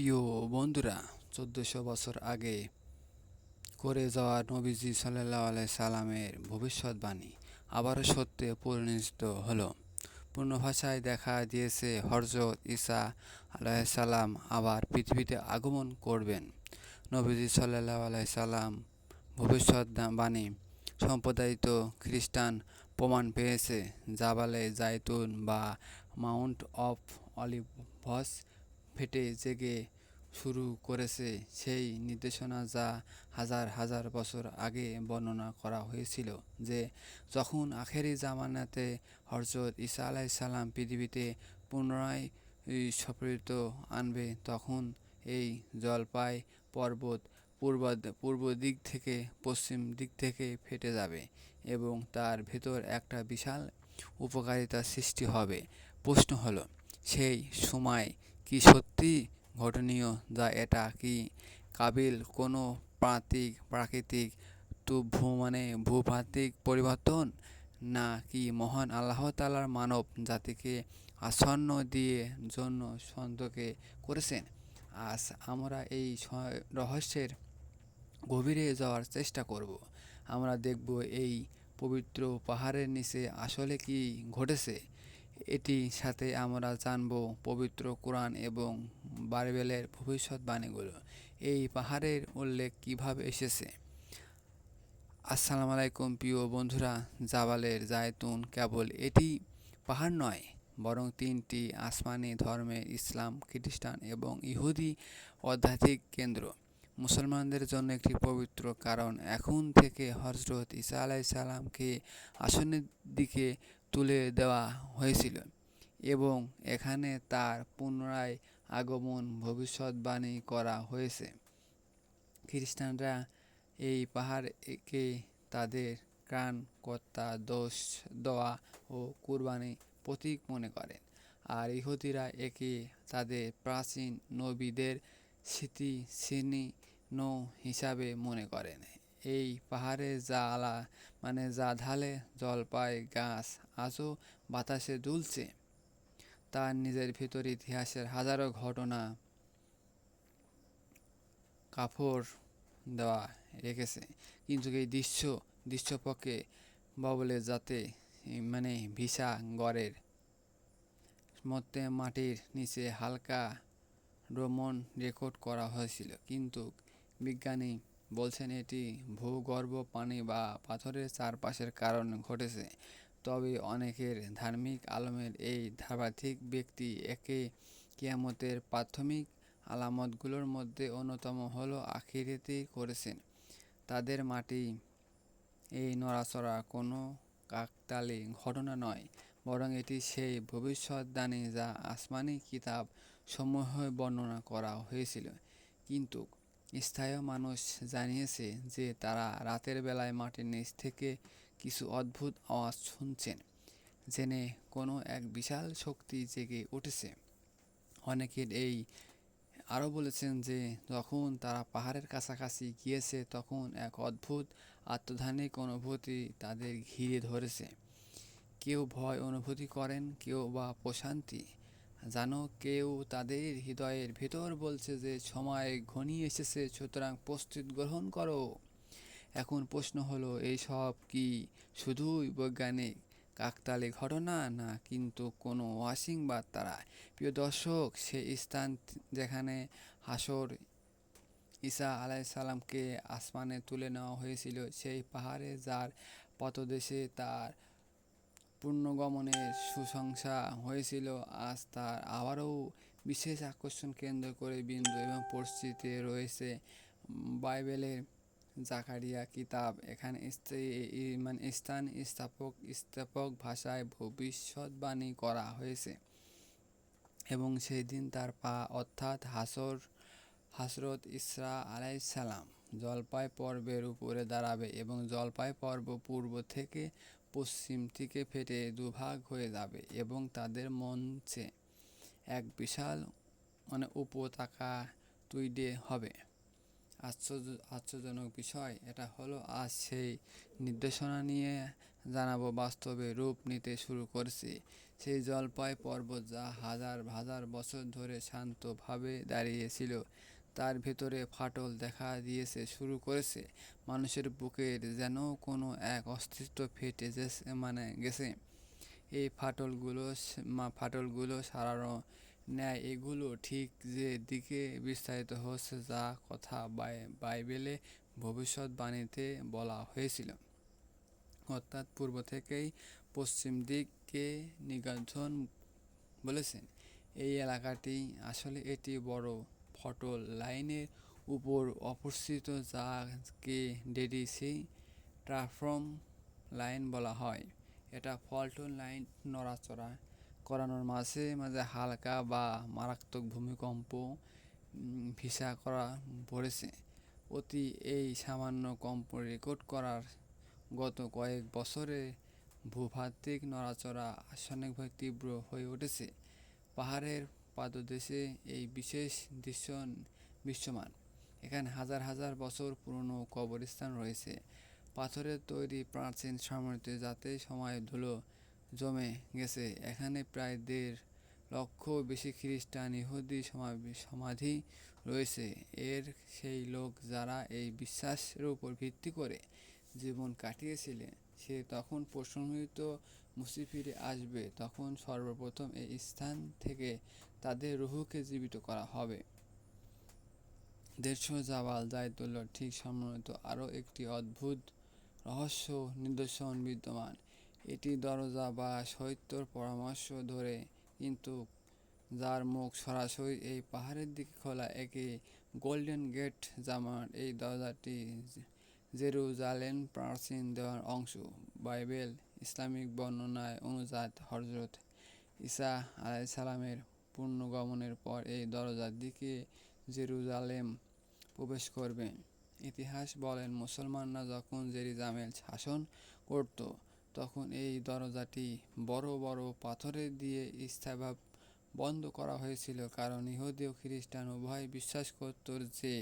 প্রিয় বন্ধুরা, ১৪০০ বছর আগে করে যাওয়া নবীজি সাল্লাল্লাহু আলাইহি সাল্লামের ভবিষ্যদ্বাণী আবারও সত্যে পরিণত হলো। পূর্ণ ভাষায় দেখা দিয়েছে হযরত ঈসা আলাইহিস সালাম আবার পৃথিবীতে আগমন করবেন। নবীজি সাল্লাল্লাহু আলাইহি সাল্লাম ভবিষ্যদ্বাণী সম্প্রদায়িত খ্রিস্টান প্রমাণ পেয়েছে জাবালে জাইতুন বা মাউন্ট অফ অলিভস ফেটে জেগে শুরু করেছে সেই নির্দেশনা যা হাজার হাজার বছর আগে বর্ণনা করা হয়েছিল যে যখন আখেরি জামানাতে হযরত ঈসা আলাইহিস সালাম পৃথিবীতে পুনরায় স্বপ্রিত আনবে, তখন এই জলপাই পর্বত পূর্ব দিক থেকে পশ্চিম দিক থেকে ফেটে যাবে এবং তার ভেতর একটা বিশাল উপকারিতার সৃষ্টি হবে। প্রশ্ন হলো, সেই সময় কি সত্যি ঘটনীয়, যা এটা কি কাবিল কোনো প্রাকৃতিক ভূতাত্ত্বিক পরিবর্তন, না কি মহান আল্লাহ তাআলা মানব জাতিকে আসন্ন দিয়ে জন্য সতর্ক করেছেন? আজ আমরা এই রহস্যের গভীরে যাওয়ার চেষ্টা করব। আমরা দেখব এই পবিত্র পাহাড়ের নিচে আসলে কি ঘটেছে। এটির সাথে আমরা জানব পবিত্র কোরআন এবং বাইবেলের ভবিষ্যদ্বাণীগুলো এই পাহাড়ের উল্লেখ কিভাবে এসেছে। আসসালামু আলাইকুম প্রিয় বন্ধুরা, জাবালের জায়তুন কেবল এটি পাহাড় নয়, বরং তিনটি আসমানি ধর্মের ইসলাম, খ্রিস্টান এবং ইহুদি আধ্যাত্মিক কেন্দ্র। মুসলমানদের জন্য একটি পবিত্র কারণ এখন থেকে হযরত ঈসা আলাইহিস সালামকে আসনের দিকে তুলে দেওয়া হয়েছিল এবং এখানে তার পুনরায় আগমন ভবিষ্যদ্বাণী করা হয়েছে। খ্রিস্টানরা এই পাহাড়কে তাদের ত্রাণকর্তা, দোষ দোয়া ও কুরবানির প্রতীক মনে করেন, আর ইহুদিরা একে তাদের প্রাচীন নবীদের স্মৃতিচিহ্ন হিসাবে মনে করেন। এই পাহাড়ে যা ঢালে জলপাই গাছ আজও বাতাসে দুলছে, তার নিজের ভিতর ইতিহাসের হাজারো ঘটনা কাপড় দেওয়া রেখেছে। কিন্তু এই দৃশ্যপক্ষে বলে যাতে ভিসা গড়ের মধ্যে মাটির নিচে হালকা রোমন রেকর্ড করা হয়েছিল, কিন্তু বিজ্ঞানী বলছেন এটি ভূগর্ভ পানি বা পাথরের চারপাশের কারণে ঘটেছে। তবে অনেকের ধার্মিক আলেমের এই ধারাবাহিক ব্যক্তি একে কিয়ামতের প্রাথমিক আলামতগুলোর মধ্যে অন্যতম হলো আখ্যায়িত করেছেন। তাদের মাটি এই নড়াচড়া কোনো কাকতালীয় ঘটনা নয়, বরং এটি সেই ভবিষ্যদ্বাণী যা আসমানি কিতাব সমূহে বর্ণনা করা হয়েছিল। কিন্তু স্থানীয় মানুষ জানিয়েছে যে তারা রাতের বেলায় মাটির নিচ থেকে কিছু অদ্ভুত আওয়াজ শুনছেন, জেনে কোনো এক বিশাল শক্তি জেগে উঠেছে। অনেকের আরও বলেছেন যে যখন তারা পাহাড়ের কাছাকাছি গিয়েছে, তখন এক অদ্ভুত আধ্যাত্মিক অনুভূতি তাদের ঘিরে ধরেছে। কেউ ভয় অনুভূতি করেন, কেউ বা প্রশান্তি, যেন কেউ তাদের হৃদয়ের ভেতর বলছে যে সময় ঘনিয়ে এসেছে, সুতরাং প্রস্তুতি গ্রহণ করো। এখন প্রশ্ন হলো, এই সব কি শুধুই বৈজ্ঞানিক কাকতালীয় ঘটনা, না কিন্তু কোনো ওয়াসিং বার্তারা? প্রিয় দর্শক, সেই স্থান যেখানে হাসর ঈসা আলাইহিস সালামকে আসমানে তুলে নেওয়া হয়েছিল, সেই পাহাড়ে যার পদদেশে তার পুনর্গমনের সুসংসা হয়েছিল, আজ তার আবারও বিশেষ আকর্ষণ কেন্দ্র করে বিন্দু এবং পরিস্থিতিতে রয়েছে বাইবেলের জাকারিয়া কিতাব। এখানে স্থান স্থাপক ভাষায় ভবিষ্যদ্বাণী করা হয়েছে এবং সেই দিন তার পা অর্থাৎ হযরত ঈসা আলাইহিস সালাম জলপাই পর্বতের উপরে দাঁড়াবে এবং জলপাই পর্বত পূর্ব থেকে পশ্চিম দিকে ফেটে দুভাগ হয়ে যাবে এবং তাদের মধ্যে এক বিশাল উপত্যকা তৈরি হবে। আশ্চর্যজনক বিষয় এটা হলো আজ সেই নির্দেশনা নিয়ে জানাবো বাস্তবে রূপ নিতে শুরু করেছে। সেই জলপাই পর্বত যা হাজার হাজার বছর ধরে শান্তভাবে দাঁড়িয়েছিল, তার ভেতরে ফাটল দেখা দিয়েছে শুরু করেছে। মানুষের বুকের যেন কোনো এক অস্তিত্ব ফেটে গেছে। এই ফাটলগুলো সারানো ন্যায় এগুলো ঠিক যে দিকে বিস্তারিত হচ্ছে যা কথা বাইবেলে ভবিষ্যৎবাণীতে বলা হয়েছিল, অর্থাৎ পূর্ব থেকেই পশ্চিম দিকে নির্গন্ধন বলেছেন। এই এলাকাটি আসলে এটি বড় ফটল লাইনের উপর অবস্থিত যাকে ডেড সি ট্রাফর্ম লাইন বলা হয়। এটা ফল্ট লাইন নড়াচড়া করানোর মাঝে মাঝে হালকা বা মারাত্মক ভূমিকম্প ভিসা করা পড়েছে। অতি এই সামান্য কম্প রেকর্ড করার গত কয়েক বছরে ভূভাত্ত্বিক নড়াচড়া আনুষ্ঠানিকভাবে তীব্র হয়ে উঠেছে। পাহাড়ের পাদদেশে এই বিশেষ দৃশ্য দৃশ্যমান। এখানে হাজার হাজার বছর পুরনো কবরস্থান রয়েছে, পাথরের তৈরি প্রাচীন সমাধিতে যাতে সময় ধুলো জমে গেছে। এখানে প্রায় ১.৫ লক্ষ বেশি খ্রিস্টান ইহুদি সমাধি রয়েছে। সেই লোক যারা এই বিশ্বাসের উপর ভিত্তি করে জীবন কাটিয়েছিলেন, সে তখন প্রশ্নবিদ্ধ মুছে ফিরে আসবে, তখন সর্বপ্রথম এই স্থান থেকে তাদের রুহকে জীবিত করা হবে। ১৫০ জাবাল জায়তুল্লাহর ঠিক সম্মানিত আরও একটি অদ্ভুত রহস্য নিদর্শন বিদ্যমান। এটি দরজা বা সত্যের পরামর্শ ধরে, কিন্তু যার মুখ সরাসরি এই পাহাড়ের দিকে খোলা, একে গোল্ডেন গেট জামান। এই দরজাটি জেরুজালেম প্রাচীন দেওয়ার অংশ। বাইবেল ইসলামিক বর্ণনায় অনুযায়ী হজরত ঈসা আলাইহিসসালামের পুনর্গমনের পর এই দরজার দিকে জেরুজালেম প্রবেশ করবে। ইতিহাস বলেন মুসলমানরা যখন জেরুজালেম শাসন করত, তখন এই দরজাটি বড় বড় পাথরের দিয়ে স্থায়ীভাবে বন্ধ করা হয়েছিল, কারণ ইহুদি ও খ্রিস্টান উভয় বিশ্বাস করত যে